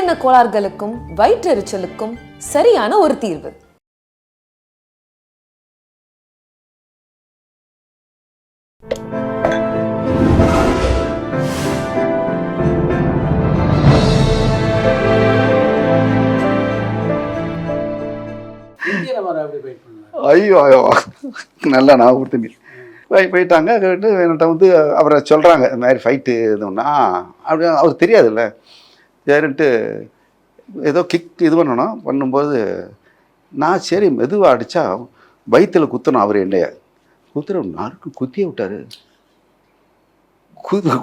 செரிமான கோளாறுகளுக்கும் வயிற்றெரிச்சலுக்கும் சரியான ஒரு தீர்வு. ஐயோ ஐயோ நல்லா நான் கொடுத்துங்க போயிட்டாங்க. என்கிட்ட வந்து அவரை சொல்கிறாங்க இந்த மாதிரி ஃபைட்டு எதுவும்னா அப்படி அவருக்கு தெரியாதுல்ல. சரின்ட்டு ஏதோ கிக் இது பண்ணும்போது நான் சரி மெதுவாக அடித்தா வயிற்றில் குத்தணும். அவர் என்னைய குத்துற நாருக்கு குத்தியே விட்டார்.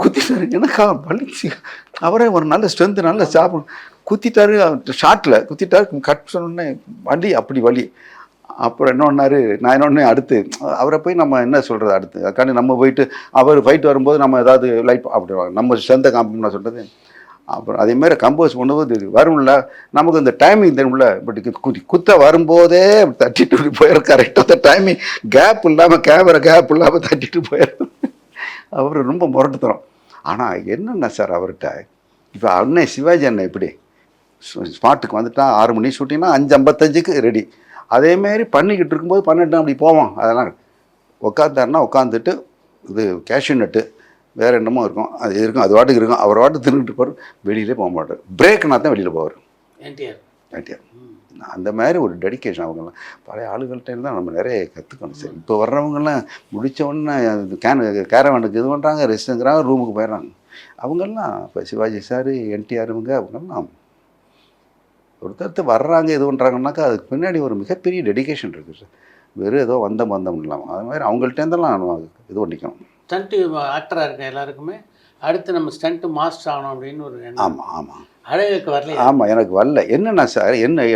குத்திட்டாரு. எனக்கா வலிச்சு. அவரே ஒரு நல்ல ஸ்ட்ரென்த்து நல்ல சாப்பிடும் குத்திட்டாரு. ஷார்ட்டில் குத்திட்டாரு. கட் சொன்னோடனே வலி அப்படி வலி. அப்புறம் என்ன பண்ணார், நான் என்ன அடுத்து அவரை போய் நம்ம என்ன சொல்கிறது அடுத்து அதுக்காண்டி நம்ம போயிட்டு அவர் ஃபைட் வரும்போது நம்ம ஏதாவது லைட் அப்படி நம்ம ஸ்ட்ரென்த்தை காமிப்போம்னா சொல்கிறது. அப்புறம் அதேமாதிரி கம்போஸ் பண்ணும்போது வரும்ல நமக்கு இந்த டைமிங் தெரியும்ல. பட் குத்த வரும்போதே தட்டிட்டு போயிடும். கரெக்டாக அந்த டைமிங் கேப் இல்லாமல் கேமரா கேப் இல்லாமல் தட்டிட்டு போயிடும். அவர் ரொம்ப முரட்டு தரோம். ஆனால் என்னென்ன சார் அவர்கிட்ட இப்போ அண்ணன் சிவாஜி அண்ணன் எப்படி ஸ்பாட்டுக்கு வந்துட்டா 6 மணி ஷூட்டிங்னா 5:55க்கு ரெடி. அதேமாரி பண்ணிக்கிட்டு இருக்கும்போது 12 அப்படி போவோம். அதெல்லாம் உட்காந்தாருன்னா உட்காந்துட்டு இது கேஷ்யூ நட்டு வேறு என்னமோ இருக்கும் அது இருக்கும். அது வாட்டுக்கு இருக்கும். அவர் வாட்டு திரும்பிட்டு போகிற வெளியிலே போக மாட்டார். பிரேக்னா தான் வெளியில் போவார். என்டிஆர் அந்த மாதிரி ஒரு டெடிக்கேஷன். அவங்கெல்லாம் பழைய ஆளுகள்கிட்ட தான் நம்ம நிறைய கற்றுக்கணும். சரி இப்போ வர்றவங்கெல்லாம் முடித்தவொடனே கேரவனுக்கு இது பண்ணுறாங்க, ரெஸ்ட்டுங்கிறாங்க, ரூமுக்கு போயிடுறாங்க. அவங்கெல்லாம் இப்போ சிவாஜி சார் என்டிஆர் அவங்கெல்லாம் ஒருத்தர் வர்றாங்க இது பண்ணுறாங்கன்னாக்கா அதுக்கு பின்னாடி ஒரு மிகப்பெரிய டெடிக்கேஷன் இருக்குது சார். வெறும் ஏதோ வந்தம் இல்லாமல் அது மாதிரி அவங்கள்ட்டேருந்தெல்லாம் இது பண்ணிக்கணும். ஸ்டண்ட்டு ஆக்டராக இருக்க எல்லாருக்குமே அடுத்து நம்ம ஸ்டண்ட்டு மாஸ்டர் ஆகணும் அப்படின்னு ஒரு எண்ணம். ஆமாம் அழகுக்கு வரல. ஆமாம் எனக்கு வரல. என்னென்னா சார் என்ன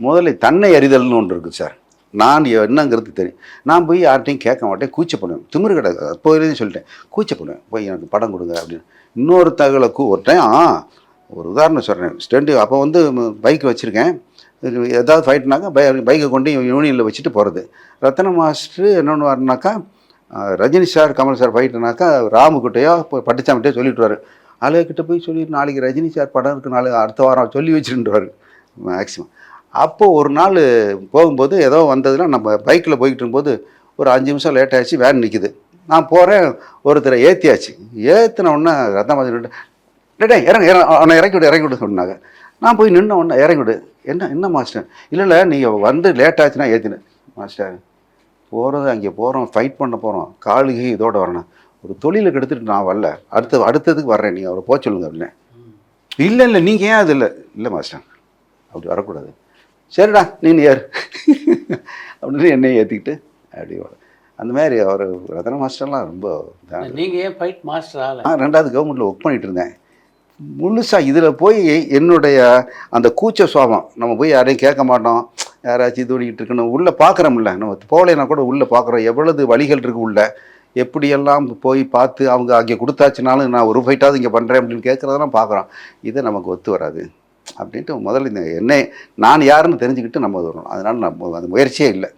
முதல்ல தன்னை அறிதல்னு ஒன்று இருக்குது சார். நான் என்னங்கிறது தெரியும். நான் போய் யார்கிட்டையும் கேட்க மாட்டேன், கூச்சப்படுவேன். திமிரு கிடையாது. அப்போலேருந்து சொல்லிட்டேன் கூச்சப்படுவேன். போய் எனக்கு படம் கொடுங்க அப்படின்னு. இன்னொரு தகவலை ஒரு டைம் ஒரு உதாரணம் சொல்கிறேன். ஸ்டண்ட்டு அப்போ வந்து பைக் வச்சுருக்கேன். ஏதாவது ஃபைட்னாக்கா பைக்கை கொண்டு யூனியனில் வச்சுட்டு போகிறது. ரத்தன மாஸ்டர் என்னென்னு வரனாக்கா ரஜினி சார் கமல் சார் ஃபைட்டுனாக்கா ராமுக்கிட்டையோ இப்போ பட்டுச்சாமிட்டையோ சொல்லிட்டுருவார். அழகிட்ட போய் சொல்லி நாளைக்கு ரஜினி சார் படம் இருக்குது, நாளைக்கு அடுத்த வாரம் சொல்லி வச்சுருன்றார் மேக்ஸிமம். அப்போது ஒரு நாள் போகும்போது ஏதோ வந்ததுன்னா நம்ம பைக்கில் போய்கிட்டு இருக்கும்போது ஒரு 5 நிமிஷம் லேட் ஆகிடுச்சு. வேன் நிற்கிது. நான் போகிறேன். ஒருத்தரை ஏற்றியாச்சு. ஏற்றின உடனே ரத்தன மாஸ்டர் டே அவனை இறக்கி விடு சொன்னாங்க. நான் போய் நின்ன உடனே இறக்கி விடு. என்ன மாஸ்டர்? இல்லை நீங்கள் வந்து லேட் ஆச்சுன்னா ஏற்றினேன் மாஸ்டர். போகிறது அங்கே போகிறோம், ஃபைட் பண்ண போகிறோம், காலுகை இதோடு வரணும். ஒரு தொழிலுக்கு எடுத்துகிட்டு நான் வரல, அடுத்ததுக்கு வர்றேன், நீங்கள் அவரை போக சொல்லுங்க அப்படின்னேன். இல்லை நீங்கள் ஏன் அது இல்லை மாஸ்டர் அப்படி வரக்கூடாது. சரிடா நீ ஏறு அப்படின்னு என்னையை ஏற்றிக்கிட்டு அப்படி அந்த மாதிரி அவர் ரத்தன மாஸ்டர்லாம் ரொம்ப. நீங்கள் ஏன் ஃபைட் மாஸ்டர் ஆகலை? நான் 2வது கவர்மெண்ட்டில் ஒர்க் பண்ணிகிட்டு இருந்தேன். முழுசாக இதில் போய் என்னுடைய அந்த கூச்ச சுவாபம் நம்ம போய் யாரையும் கேட்க மாட்டோம். யாராச்சும் இது ஓடிக்கிட்டு இருக்கணும் உள்ளே பார்க்குறோம்ல. நம்ம போகலைன்னா கூட உள்ளே பார்க்குறோம் எவ்வளவு வழிகள் இருக்குது உள்ள. எப்படியெல்லாம் போய் பார்த்து அவங்க அங்கே கொடுத்தாச்சுனாலும் நான் ஒரு ஃபைட்டாவது இங்கே பண்ணுறேன் அப்படின்னு கேட்குறதெல்லாம் பார்க்குறோம். இதை நமக்கு ஒத்து வராது அப்படின்ட்டு முதல்ல இந்த நான் யாருன்னு தெரிஞ்சுக்கிட்டு நம்ம வரணும். அதனால் நம்ம அந்த முயற்சியே இல்லை.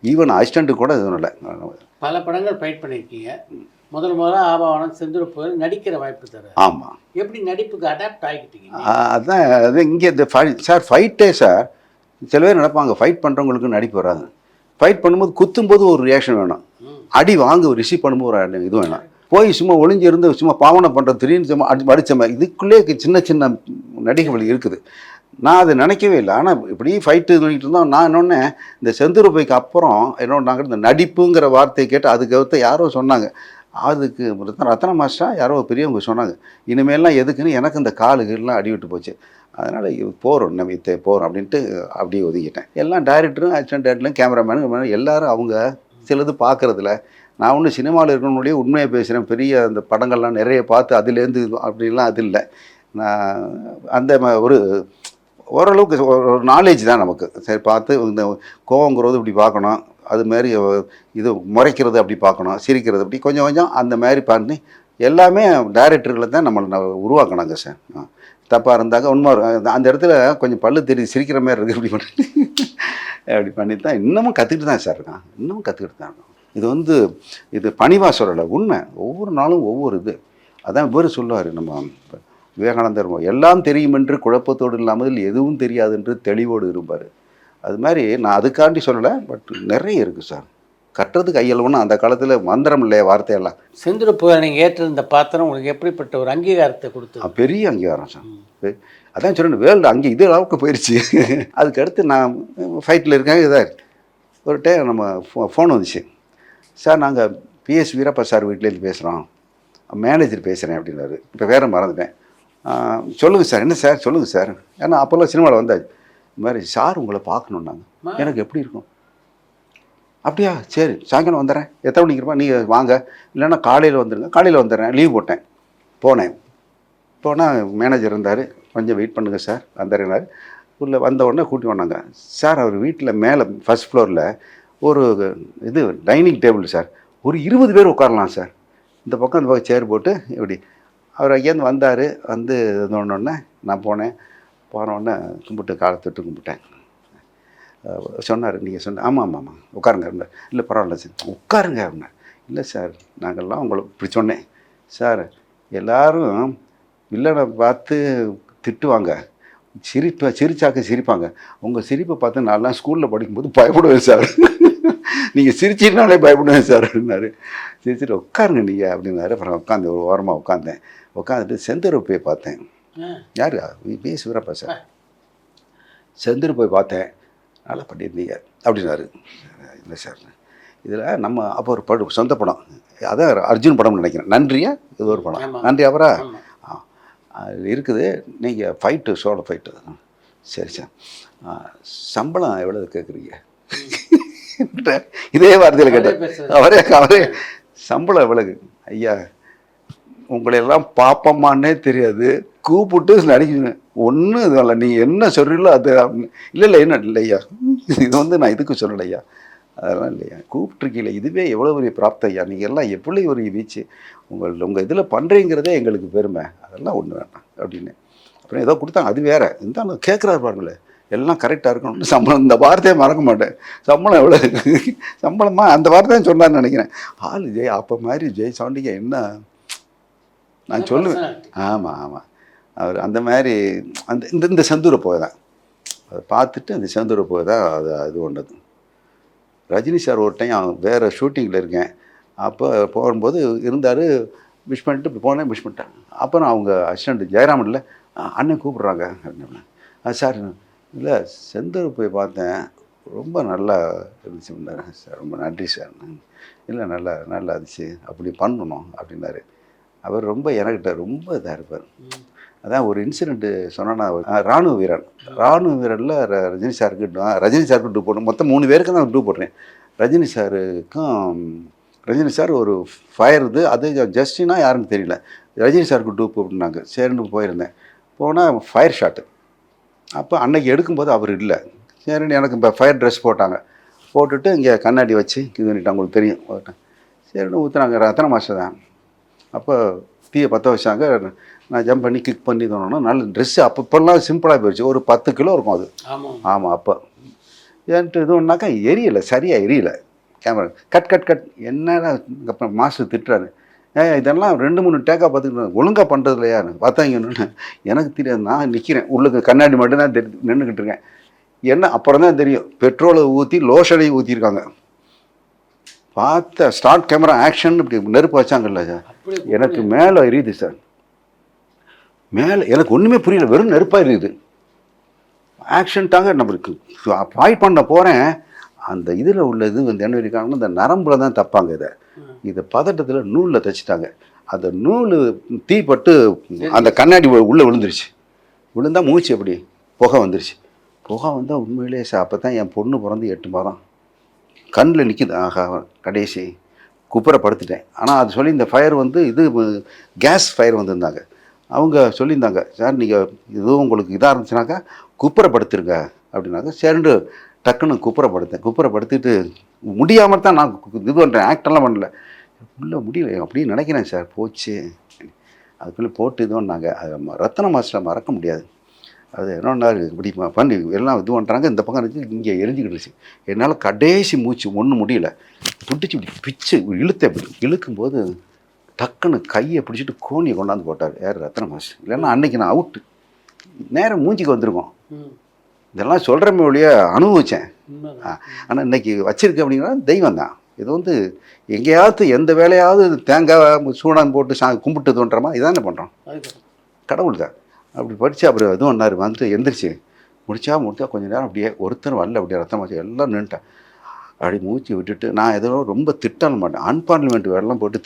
ஈவன் அசிஸ்டண்ட்டு கூட எதுவும் இல்லை. பல படங்கள் ஃபைட் பண்ணியிருக்கீங்க. முதல்ல ஆபாவனம் செந்துருப்பு நடிக்கிற வாய்ப்பு தர. ஆமாம். எப்படி நடிப்புக்கு அடாப்ட் ஆகிக்கிட்டீங்க? அதுதான் அது இங்கே இந்த சார் ஃபைட்டே சார் சில பேர் நினைப்பாங்க ஃபைட் பண்ணுறவங்களுக்கு நடிப்பு வராது. ஃபைட் பண்ணும்போது குத்தும்போது ஒரு ரியாக்ஷன் வேணும், அடி வாங்க ரிசீவ் பண்ணும்போது ஒரு இது வேணும். போய் சும்மா ஒளிஞ்சிருந்து சும்மா பாவனை பண்ணுறது திடீர்னு சும்மா அடிச்ச இதுக்குள்ளே சின்ன நடிகை இருக்குது. நான் அதை நினைக்கவே இல்லை. ஆனால் இப்படி ஃபைட்டு பண்ணிக்கிட்டு இருந்தோம். நான் இன்னொன்று இந்த செந்துருப்பைக்கு அப்புறம் என்னொன்னாங்க இந்த நடிப்புங்கிற வார்த்தையை கேட்டு அதுக்கு யாரோ சொன்னாங்க. அதுக்கு ரத்தன மாஸ்டரா யாரோ பெரியவங்க சொன்னாங்க இனிமேலாம் எதுக்குன்னு எனக்கு இந்த காலுகள்லாம் அடி விட்டு போச்சு. அதனால் போகிறோம் நம்ம போகிறோம் அப்படின்ட்டு அப்படியே ஒதுக்கிட்டேன். எல்லாம் டைரக்டரும் அசிஸ்டன்ட் டைரக்டரும் கேமராமேனு எல்லோரும் அவங்க சிலது பார்க்குறதில்ல. நான் ஒன்றும் சினிமாவில் இருக்கணுடைய உண்மையை பேசுகிறேன். பெரிய அந்த படங்கள்லாம் நிறைய பார்த்து அதுலேருந்து அப்படின்லாம் அது இல்லை. நான் அந்த ஒரு ஓரளவுக்கு ஒரு நாலேஜ் தான் நமக்கு. சரி பார்த்து இந்த கோவங்கிறது இப்படி பார்க்கணும், அதுமாரி இது முறைக்கிறது அப்படி பார்க்கணும், சிரிக்கிறது அப்படி கொஞ்சம் அந்த மாதிரி பண்ணி எல்லாமே டைரக்டர்களை தான் நம்மளை உருவாக்கினாங்க சார். தப்பாக இருந்தாங்க உண்மை அந்த இடத்துல கொஞ்சம் பல்லு தெரியுது சிரிக்கிற மாதிரி இருக்குது இப்படி பண்ணி அப்படி பண்ணி தான் இன்னமும் கற்றுக்கிட்டு தான் சார் இருக்கான். இன்னமும் கற்றுக்கிட்டு தான் இருக்கோம். இது பணிவாக சொல்லலை, உண்மை. ஒவ்வொரு நாளும் ஒவ்வொரு இது. அதான் இவர் சொல்லுவார், நம்ம விவேகானந்தர் எல்லாம் தெரியும் என்று குழப்பத்தோடு இல்லாமல் எதுவும் தெரியாது என்று தெளிவோடு இருப்பார். அது மாதிரி நான் அதுக்காண்டி சொல்லலை, பட் நிறைய இருக்குது சார். கட்டுறது கையளவுன்னு அந்த காலத்தில் மந்திரம் இல்லையா வார்த்தையெல்லாம். செந்தூர புயல் நீங்கள் ஏற்றிருந்த பாத்திரம் உங்களுக்கு எப்படிப்பட்ட ஒரு அங்கீகாரத்தை கொடுத்து? பெரிய அங்கீகாரம் சார். அதான் சொல்கிறேன், வேர்ல்டு அங்கே இது அளவுக்கு போயிடுச்சு. அதுக்கடுத்து நான் ஃபைட்டில் இருக்கேன். இதாக ஒரு டைம் நம்ம ஃபோன் வந்துச்சு, சார் நாங்கள் பிஎஸ் வீரப்பா சார் வீட்டிலேருந்து பேசுகிறோம், மேனேஜர் பேசுகிறேன் அப்படின்னாரு. இப்போ வேறு மறந்துட்டேன். சொல்லுங்கள் சார். என்ன சார் சொல்லுங்கள் சார். ஏன்னா அப்போல்லாம் சினிமாவில் வந்தாச்சு. இது மாதிரி சார் உங்களை பார்க்கணுன்னாங்க. எனக்கு எப்படி இருக்கும்? அப்படியா, சரி சாயங்காலம் வந்துடுறேன். எத்தனை மணிக்கு இருப்பா? நீங்கள் வாங்க, இல்லைன்னா காலையில் வந்துடுங்க. காலையில் வந்துடுறேன். லீவ் போட்டேன். போனால் மேனேஜர் இருந்தார். கொஞ்சம் வெயிட் பண்ணுங்கள் சார் வந்துடுறாரு. உள்ளே வந்த உடனே கூட்டி வந்தாங்க. சார் அவர் வீட்டில் மேலே ஃபஸ்ட் ஃப்ளோரில் ஒரு இது டைனிங் டேபிள் சார், ஒரு 20 பேர் உட்காரலாம் சார். இந்த பக்கம் இந்த பக்கம் சேர் போட்டு இப்படி. அவர் அங்கேருந்து வந்தார். வந்து ஒன்னொன்னே நான் போனோடனே கும்பிட்டு காலை தொட்டு கும்பிட்டேன். சொன்னார், நீங்கள் சொன்ன ஆமாம் உட்காருங்க. இல்லை பரவாயில்ல சார் உட்காருங்க அப்படின்னா. இல்லை சார் நாங்கள்லாம் உங்களை இப்படி சொன்னேன் சார், எல்லோரும் வில்லனை பார்த்து திட்டுவாங்க, சிரிச்சாக்க சிரிப்பாங்க. உங்கள் சிரிப்பை பார்த்து நான்லாம் ஸ்கூலில் படிக்கும்போது பயப்படுவேன் சார். நீங்கள் சிரிச்சினாலே பயப்படுவேன் சார் அப்படின்னாரு. சிரிச்சிட்டு உட்காருங்க நீங்கள் அப்படின்னாரு. அப்புறம் உட்காந்து ஒரு ஓரமாக உட்காந்துட்டு செந்தூரை போய் பார்த்தேன். யார்? PS Veerappa sir. செந்தூர் போய் பார்த்தேன். நல்லா பண்ணியிருந்தீங்க அப்படின்னாரு. இல்லை சார், இதில் நம்ம அப்போ ஒரு படம், சொந்த படம், அதான் அர்ஜுன் படம்னு நினைக்கிறேன். நன்றியா இது ஒரு படம், நன்றி அவரா அது இருக்குது. நீங்கள் ஃபைட்டு சோழ ஃபைட்டு. சரி சார், சம்பளம் எவ்வளோ கேட்குறீங்க? இதே வார்த்தையில் கேட்டேன். அவரே சம்பளம் எவ்வளவு? ஐயா உங்களையெல்லாம் பார்ப்போமான்னே தெரியாது, கூப்பிட்டு நடிக்கணும் ஒன்றும் இது இல்லை, நீங்கள் என்ன சொல்கிறீங்களோ அது. இல்லை என்ன இல்லையா, இது வந்து நான் இதுக்கு சொல்லலையா, அதெல்லாம் இல்லையா, கூப்பிட்ருக்கீங்களே இதுவே எவ்வளோ பெரிய பிராப்தம் ஐயா. நீங்கள் எல்லாம் எப்படி ஒரு வீச்சு உங்கள் இதில் பண்ணுறீங்கிறதே எங்களுக்கு பெருமை, அதெல்லாம் ஒன்று வேண்டாம் அப்படின்னு. அப்புறம் ஏதோ கொடுத்தாங்க, அது வேறு. இருந்தாலும் கேட்குறாரு பாருங்களேன், எல்லாம் கரெக்டாக இருக்கணும்னு. சம்பளம், இந்த வார்த்தையை மறக்க மாட்டேன். சம்பளம் எவ்வளோ சம்பளமா அந்த வார்த்தையை சொன்னான்னு நினைக்கிறேன். ஜெய் அப்போ மாதிரி ஜெய் சவுண்டிங்க என்ன நான் சொல்லுவேன். ஆமாம் அவர் அந்த மாதிரி இந்த செந்தூரை போய் தான் அதை பார்த்துட்டு அந்த செந்தூரை போய் தான் அது ஒன்றது. ரஜினி சார் ஒரு டைம் வேறு ஷூட்டிங்கில் இருக்கேன், அப்போ போகும்போது இருந்தார். விஷ் பண்ணிட்டு இப்படி போனேன், விஷ் பண்ணிட்டேன். அப்புறம் அவங்க அசிஸ்டண்ட் ஜெயராமனில் அண்ணன் கூப்பிட்றாங்க அப்படின்னா, சார் இல்லை செந்தூர் போய் பார்த்தேன், ரொம்ப நல்லா இருந்துச்சுன்னாரு. சார் ரொம்ப நன்றி சார். இல்லை நல்லா இருந்துச்சு, அப்படி பண்ணணும் அப்படின்னாரு. அவர் ரொம்ப எனக்கிட்ட ரொம்ப இதாக இருப்பார். அதான் ஒரு இன்சிடெண்ட்டு சொன்னா, ராணுவ வீரனில் ரஜினி சாருக்கு டூ போட்டேன். மொத்தம் 3 பேருக்கு நான் டூ போடுறேன். ரஜினி சார் ஒரு ஃபயர் இது, அது ஜஸ்டினா யாருன்னு தெரியல, ரஜினி சாருக்கு டூ போட்டுனாங்க. சரின்னு போயிருந்தேன். போனால் ஃபயர் ஷாட்டு. அப்போ அன்னைக்கு எடுக்கும்போது அவர் இல்லை. சரின்னு எனக்கு இப்போ ஃபயர் ட்ரெஸ் போட்டுட்டு இங்கே கண்ணாடி வச்சு இது பண்ணிட்டு அவங்களுக்கு தெரியும். சரின்னு ஊற்றுனாங்க. ரத்தன மாஸ்டர் தான். அப்போ தீயை பற்ற வச்சாங்க. நான் ஜம்ப் பண்ணி கிக் பண்ணி தோணுன்னா நல்ல ட்ரெஸ்ஸு. அப்போல்லாம் சிம்பிளாக போயிடுச்சு. ஒரு 10 கிலோ இருக்கும் அது. ஆமாம் அப்போ ஏன்ட்டு இது ஒன்றாக்கா எரியலை, சரியாக எரியலை. கேமரா கட் என்னடா. அப்புறம் மாஸ்டர் திட்டுறாரு, இதெல்லாம் 2-3 டேக்காக பார்த்துக்கிட்டு ஒழுங்காக பண்ணுறது இல்லையா பார்த்தாங்கன்னு. எனக்கு தெரியாது, நான் நிற்கிறேன் உள்ளுக்கு, கண்ணாடி மட்டும்தான் நின்றுக்கிட்டு இருக்கேன். என்ன அப்புறம் தான் தெரியும், பெட்ரோலை ஊற்றி லோஷனை ஊற்றிருக்காங்க. பார்த்த ஸ்டார்ட் கேமரா ஆக்ஷன் இப்படி நெருப்பு வச்சாங்கல்ல சார், எனக்கு மேலே எரியுது சார். மேலே எனக்கு ஒன்றுமே புரியல, வெறும் நெருப்பாக இருக்குது. ஆக்ஷன்ட்டாங்க. நம்மளுக்கு ஃபைட் பண்ண போகிறேன். அந்த இதில் உள்ளது வந்து என்ன இருக்காங்கன்னா, இந்த நரம்பில் தான் தப்பாங்க. இதை பதட்டத்தில் நூலில் தைச்சிட்டாங்க. அந்த நூல் தீப்பட்டு அந்த கண்ணாடி உள்ளே விழுந்துருச்சு. விழுந்தால் மூச்சு எப்படி புகை வந்துருச்சு. புகை வந்தால் உண்மையிலே சார் அப்போ தான் என் பொண்ணு பிறந்து 8 மாதம் கண்ணில் நிற்கிது. ஆஹா கடைசி குப்புரை படுத்துட்டேன். ஆனால் அது சொல்லி இந்த ஃபயர் வந்து இது கேஸ் ஃபயர் வந்திருந்தாங்க. அவங்க சொல்லியிருந்தாங்க, சார் நீங்கள் இதுவும் உங்களுக்கு இதாக இருந்துச்சுனாக்கா குப்புரை படுத்துருங்க அப்படின்னாங்க. சரிண்டு டக்குன்னு குப்புரை படுத்திட்டு முடியாமல் தான் நான் இது பண்ணுறேன், ஆக்டெல்லாம் பண்ணல. உள்ளே முடியல அப்படின்னு நினைக்கிறேன் சார். போச்சு அதுக்குள்ளே போட்டு இது பண்ணாங்க. அது ரத்தன மாஸ்டரை மறக்க முடியாது. அது என்னன்னாரு, இப்படி பண்ணி எல்லாம் இது பண்ணுறாங்க. இந்த பக்கம் இருந்துச்சு, இங்கே எரிஞ்சுக்கிட்டுருச்சு. என்னால் கடைசி மூச்சு ஒன்றும் முடியல. பிடிச்சி இப்படி பிச்சு இழுத்தேன். இப்படி இழுக்கும்போது டக்குன்னு கையை பிடிச்சிட்டு கோணியை கொண்டாந்து போட்டார் யார் ரத்ன மாஸ்டர். இல்லைன்னா அன்னைக்கு நான் அவுட்டு, நேரம் மூஞ்சிக்கு வந்திருக்கோம். இதெல்லாம் சொல்கிறமே ஒழிய அனுபவித்தேன். ஆனால் இன்னைக்கு வச்சிருக்கு அப்படின்னா தெய்வம் தான். இது வந்து எங்கேயாவது எந்த வேலையாவது தேங்காய் சூடான் போட்டு கும்பிட்டு தோன்றமா இதானே பண்ணுறோம், கடவுள் தான். அப்படி படித்து அப்புறம் எதுவும் ஒன்றாரு வந்துட்டு எந்திரிச்சு முடிச்சா கொஞ்ச நேரம் அப்படியே ஒருத்தர் வரல, அப்படியே ரத்தமாச்சு எல்லாம் நின்றுட்டேன். அப்படி மூச்சு விட்டுட்டு நான் எதோ ரொம்ப திட்டான மாட்டேன், அன்பார்லிமெண்ட் வேலைலாம் போட்டு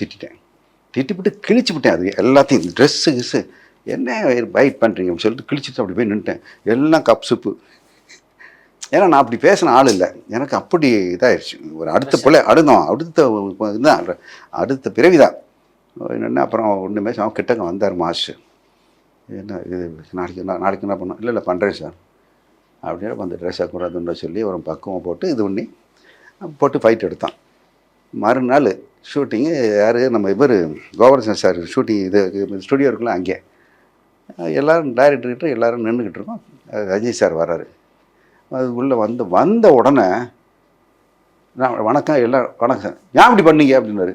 திட்டிவிட்டு கிழிச்சு விட்டேன். அது எல்லாத்தையும் ட்ரெஸ்ஸு கிஸ்ஸு என்ன பைட் பண்ணுறீங்கன்னு சொல்லிட்டு கிழிச்சிட்டு அப்படி போய் நின்ட்டேன். எல்லாம் கப் சுப்பு. ஏன்னா நான் அப்படி பேசின ஆள் இல்லை, எனக்கு அப்படி இதாகிடுச்சு. ஒரு அடுத்த பிறவி தான் என்னென்ன. அப்புறம் ஒன்றுமே அவன் கிட்டக்க வந்தார் மாஸ்டர். என்ன இது நாளைக்கு என்ன பண்ணோம், இல்லை பண்ணுறேன் சார் அப்படின்னு வந்து ட்ரெஸ்ஸாக கூடாதுன்னு சொல்லி ஒரு பக்குவம் போட்டு இது பண்ணி போட்டு ஃபைட் எடுத்தான். மறுநாள் ஷூட்டிங்கு யார் நம்ம இவர் கோவர்தன் சார் ஷூட்டிங் இது ஸ்டுடியோ இருக்குல்ல, அங்கே எல்லோரும் டைரக்டர்கிட்ட எல்லோரும் நின்றுக்கிட்டு இருக்கோம். ரஜினி சார் வர்றாரு. அது உள்ளே வந்த உடனே நான் வணக்கம் எல்லோரும் வணக்கம் சார், ஏன் இப்படி பண்ணீங்க அப்படின்னாரு.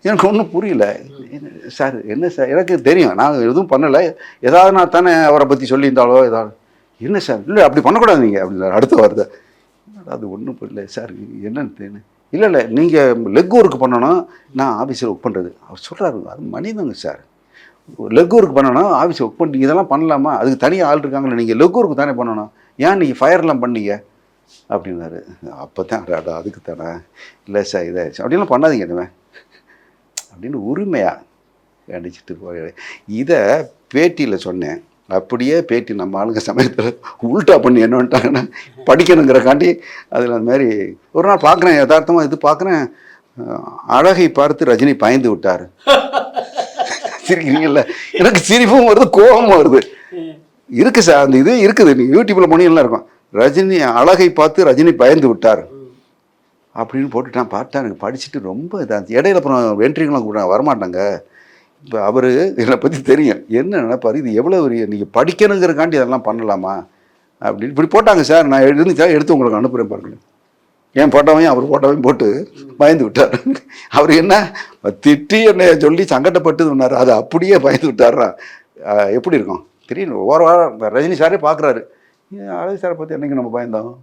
எனக்கு ஒன்றும் புரியல. சார் என்ன சார், எனக்கு தெரியும் நான் எதுவும் பண்ணலை, ஏதாவது நான் தானே அவரை பற்றி சொல்லியிருந்தாலோ ஏதாவது. என்ன சார், இல்லை அப்படி பண்ணக்கூடாது நீங்கள் அப்படின்னாரு. அடுத்த வார்த்தை அது ஒன்றும் புரியல சார் என்னன்னு தெரியும். இல்லை நீங்கள் லெக் ஒர்க் பண்ணணும், நான் ஆஃபீஸில் ஒர்க் பண்ணுறது. அவர் சொல்கிறாரு அது மனிதங்க சார், லெக் ஒர்க் பண்ணணும் ஆஃபீஸில் ஒர்க் பண்ணி இதெல்லாம் பண்ணலாமா, அதுக்கு தனியாக ஆள் இருக்காங்களே, நீங்கள் லெக் ஒர்க் தானே பண்ணணும், ஏன் நீங்கள் ஃபயர்லாம் பண்ணீங்க அப்படின்னாரு. அப்போ தான் அதுக்கு தானே, இல்லை சார் இதாகிடுச்சு அப்படின்லாம் பண்ணாதீங்க இனிமே அப்படின்னு உரிமையாக அடிச்சுட்டு போய் இதை பேட்டியில் சொன்னேன். அப்படியே பேட்டி நம்ம ஆளுங்க சமயத்தில் உல்ட்டா பண்ணி என்ன பண்ணிட்டாங்கன்னா படிக்கணுங்கிறக்காண்டி அதில் அந்த மாதிரி ஒரு நாள் பார்க்குறேன், யதார்த்தமாக இது பார்க்குறேன், அழகை பார்த்து ரஜினி பயந்து விட்டார். சிரிக்கிறீங்கல்ல, எனக்கு சிரிப்பும் வருது கோபமும் வருது. இருக்குது சார் அந்த இது இருக்குது, நீங்கள் யூடியூப்பில் போனீங்கலாம் இருக்கும், ரஜினி அழகை பார்த்து ரஜினி பயந்து விட்டார் அப்படின்னு போட்டுட்டான். பார்த்தா எனக்கு படிச்சுட்டு ரொம்ப இதாக இடையில அப்புறம் வென்ட்ரிகெலாம் கூட வரமாட்டாங்க. இப்போ அவர் என்னை பற்றி தெரியும், என்ன நினைப்பார், இது எவ்வளோ நீங்கள் படிக்கணுங்கிறக்காண்டி இதெல்லாம் பண்ணலாமா அப்படின்னு இப்படி போட்டாங்க சார். நான் இருந்துச்சா எடுத்து உங்களுக்கு அனுப்புகிறேன் பாருங்க. என் போட்டோவையும் அவர் போட்டோவையும் போட்டு பயந்து விட்டார். அவர் என்ன திட்டி என்னை சொல்லி சங்கடப்பட்டு சொன்னார், அது அப்படியே பயந்து விட்டார்றா. எப்படி இருக்கும் தெரியும். ஒரு வாரம் ரஜினி சாரே பார்க்குறாரு, அழகு சாரை பற்றி என்னைக்கு நம்ம பயந்தோம்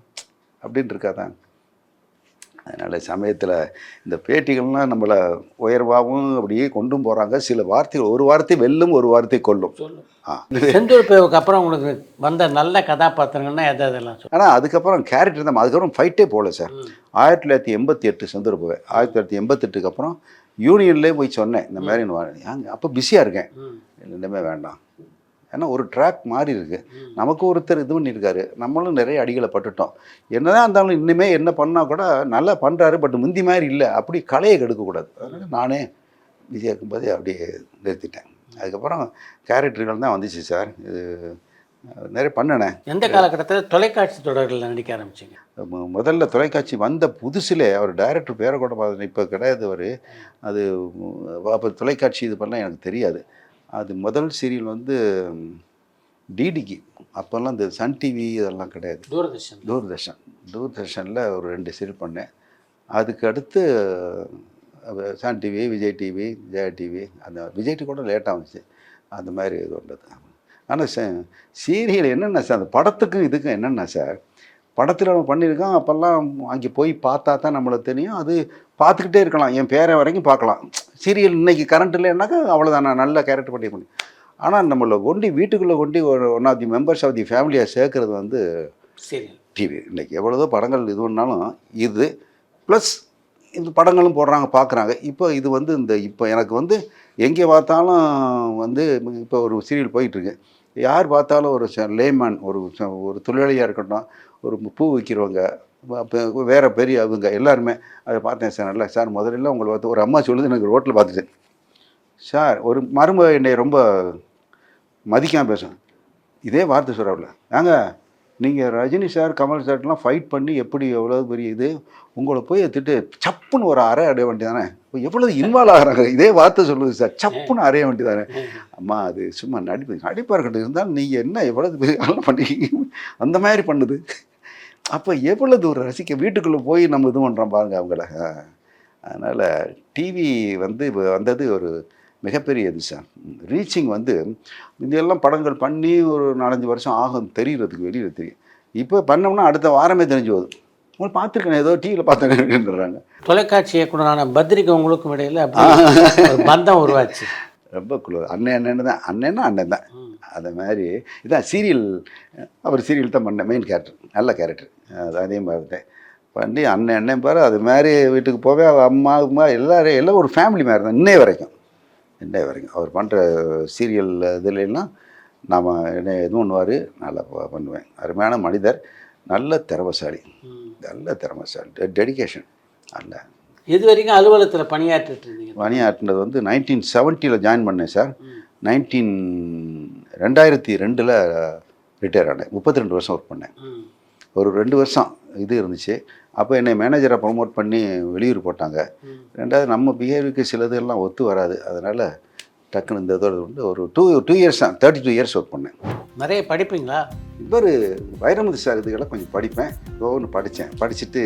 அப்படின்னு இருக்காதான். அதனால் சமயத்தில் இந்த பேட்டிகள்லாம் நம்மளை உயர்வாகவும் அப்படியே கொண்டும் போகிறாங்க. சில வார்த்தைகள் ஒரு வார்த்தை வெல்லும், ஒரு வார்த்தை கொல்லும். செந்தூர் பேவுக்கு அப்புறம் உங்களுக்கு வந்த நல்ல கதாபாத்திரங்கள்னா எதெல்லாம்? ஆனால் அதுக்கப்புறம் கேரக்டர் தான், அதுக்கப்புறம் ஃபைட்டே போகல சார். 1988 செந்தூர் பேவை. 1988க்கு அப்புறம் யூனியன்லேயே போய் சொன்னேன் இந்த மாதிரி. அப்போ பிஸியாக இருக்கேன், இன்னுமே வேண்டாம். ஏன்னா ஒரு ட்ராக் மாறி இருக்குது, நமக்கு ஒருத்தர் இது பண்ணியிருக்காரு, நம்மளும் நிறைய அடிகளை பட்டுட்டோம். என்னதான் இருந்தாலும் இன்னுமே என்ன பண்ணால் கூட நல்லா பண்ணுறாரு, பட் முந்தி மாதிரி இல்லை, அப்படி கலையை கெடுக்கக்கூடாது. அதனால் நானே பிஸியாக இருக்கும்போதே அப்படியே நிறுத்திட்டேன். அதுக்கப்புறம் கேரக்டர்கள் தான் வந்துச்சு சார். இது நிறைய பண்ணினேன். எந்த காலகட்டத்தில் தொலைக்காட்சி தொடர்களில் நடிக்க ஆரம்பிச்சிங்க? முதல்ல தொலைக்காட்சி வந்த புதுசில் அவர் டைரக்டர் பேரை கூட பார்த்து, இப்போ கிடையாது அவர். அது அப்போ தொலைக்காட்சி இது பண்ணால் எனக்கு தெரியாது. அது முதல் சீரியல் வந்து டிடிக்கு, அப்போல்லாம் இந்த சன் டிவி இதெல்லாம் கிடையாது, தூர்தர்ஷனில் ஒரு 2 சீரியல் பண்ணேன். அதுக்கு அடுத்து Sun TV, Vijay TV, Jaya TV, அந்த விஜய் டிவி கூட லேட்டாக வந்துச்சு. அந்த மாதிரி இது வந்தது. ஆனால் சீரியல் என்னென்ன சார், அந்த படத்துக்கும் இதுக்கும் என்னென்ன சார், படத்தில் நம்ம பண்ணியிருக்கோம், அப்போல்லாம் அங்கே போய் பார்த்தா தான் நம்மளுக்கு தெரியும். அது பார்த்துக்கிட்டே இருக்கலாம், என் பேரை வரைக்கும் பார்க்கலாம். சீரியல் இன்றைக்கி கரண்ட் இல்லைன்னாக்கா அவ்வளோதான், நான் நல்ல கேரக்டர் பண்ணி பண்ணி. ஆனால் நம்மளை கொண்டு வீட்டுக்குள்ளே கொண்டு one of the members of the ஃபேமிலியாக சேர்க்கறது வந்து சீரியல் டிவி. இன்றைக்கி எவ்வளோதோ படங்கள் இது பண்ணாலும் இது ப்ளஸ் இந்த படங்களும் போடுறாங்க, பார்க்குறாங்க. இப்போ இது வந்து இப்போ எனக்கு வந்து எங்கே பார்த்தாலும் வந்து இப்போ ஒரு சீரியல் போயிட்டுருக்கு, யார் பார்த்தாலும் ஒரு லேமேன், ஒரு தொழிலாளியாக இருக்கட்டும், ஒரு பூ விற்கிறவங்க, வேறு பெரிய அவங்க எல்லாருமே அதை பார்த்தேன் சார். நல்லா சார், முதல்ல உங்களை பார்த்து ஒரு அம்மா சொல்லுது, எனக்கு ரோட்டில் பார்த்துட்டேன் சார், ஒரு மருமக என்னை ரொம்ப மதிக்காமல் பேசுவேன், இதே வார்த்தை சொல்கிறாப்புல, ஏங்க நீங்கள் ரஜினி சார் கமல் சார்லாம் ஃபைட் பண்ணி எப்படி எவ்வளோ பெரிய இது, உங்களை போய் திட்டு சப்புன்னு ஒரு அறை அடைய வேண்டியதானே, எவ்வளோ இன்வால்வ் ஆகிறாங்க, இதே வார்த்தை சொல்லுது சார், சப்புன்னு அறைய வேண்டியதானே. அம்மா அது சும்மா நடிப்பாக இருக்கட்டும், இருந்தாலும் நீங்கள் என்ன எவ்வளோ பெரிய பண்ணி அந்த மாதிரி பண்ணுது. அப்போ எவ்வளோ தூரம் ரசிக்க, வீட்டுக்குள்ளே போய் நம்ம இது பண்ணுறோம் பாருங்கள் அவங்கள. அதனால் டிவி வந்து வந்தது ஒரு மிகப்பெரிய இது சார். ரீச்சிங் வந்து இதெல்லாம் படங்கள் பண்ணி ஒரு 4-5 வருஷம் ஆகும் தெரிகிறதுக்கு, வெளியில் தெரியும். இப்போ பண்ணோம்னா அடுத்த வாரமே தெரிஞ்சு போகுது. உங்களுக்கு பார்த்துருக்கேன், ஏதோ டிவியில் பார்த்துருக்கேன்றாங்க. தொலைக்காட்சி இயக்குனரான பத்ரிக்கு உங்களுக்கும் இடையில் ஒரு பந்தம் உருவாச்சு. ரொம்ப குழு அண்ணன் தான், அண்ணன் தான். அது மாதிரி இதான் சீரியல், அவர் சீரியல் தான் பண்ணேன், மெயின் கேரக்டர், நல்ல கேரக்டர். அதே மாதிரி தான் பண்ணி அண்ணன் பாரு. அது மாதிரி வீட்டுக்கு போவே அம்மா எல்லாம் ஒரு ஃபேமிலி மாதிரி தான் இன்னைய வரைக்கும். அவர் பண்ணுற சீரியல் இதுலாம் நாம் என்ன எதுவும் பண்ணுவார், நல்லா பண்ணுவேன். அருமையான மனிதர், நல்ல திறமைசாலி, டெடிகேஷன். நல்ல இது வரைக்கும் அலுவலகத்தில் பணியாற்றினது வந்து 1970 ஜாயின் பண்ணேன் சார். 2002 ரிட்டையர் ஆனேன். 32 வருஷம் ஒர்க் பண்ணேன். ஒரு 2 வருஷம் இது இருந்துச்சு. அப்போ என்னை மேனேஜராக ப்ரொமோட் பண்ணி வெளியூர் போட்டாங்க. ரெண்டாவது நம்ம பிஹேவியருக்கு சிலது எல்லாம் ஒத்து வராது. அதனால் டக்குன்னு இந்த இதோடு வந்து ஒரு 2 இயர்ஸ் தான், 32 இயர்ஸ் ஒர்க் பண்ணேன். நிறைய படிப்பீங்களா? இவர் வைரமுத்து சார் இதுக்கெல்லாம் கொஞ்சம் படிப்பேன். ஒன்று படிச்சுட்டு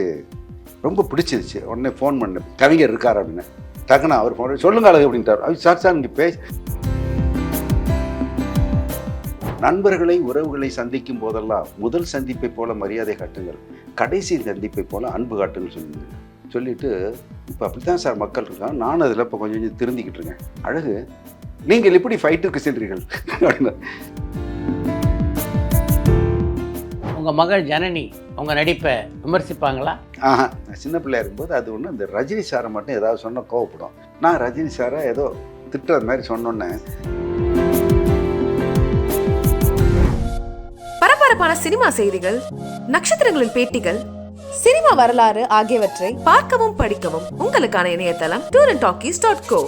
ரொம்ப பிடிச்சிருச்சு. உடனே ஃபோன் பண்ணேன், கவிஞர் இருக்கார் அப்படின்னு. டக்குன்னு அவர் ஃபோன் சொல்லுங்க அழகு அப்படின்ட்டார். சார் இங்கே நண்பர்களை உறவுகளை சந்திக்கும் போதெல்லாம் முதல் சந்திப்பை போல மரியாதை காட்டுங்கள், கடைசி சந்திப்பை போல அன்பு காட்டுங்கள் சொல்லிட்டு இப்போ அப்படி தான் சார் மக்கள் இருக்காங்க. நானும் அதில் இப்போ கொஞ்சம் திருந்திக்கிட்டு இருக்கேன். அழகு, நீங்கள் எப்படி ஃபைட்டுக்கு சென்றீர்கள் அப்படின்னு. உங்கள் மகள் ஜனனி உங்கள் நடிப்பை விமர்சிப்பாங்களா? நான் சின்ன பிள்ளையா இருக்கும்போது அது ஒன்று, இந்த ரஜினி சாரை மட்டும் ஏதாவது சொன்னால் கோவப்படும். நான் ரஜினி சாரை ஏதோ திட்டுற மாதிரி சொன்னோன்னே. பரபரப்பான சினிமா செய்திகள், நட்சத்திரங்களின் பேட்டிகள், சினிமா வரலாறு ஆகியவற்றை பார்க்கவும் படிக்கவும் உங்களுக்கான இணையதளம் tourantalkies.co.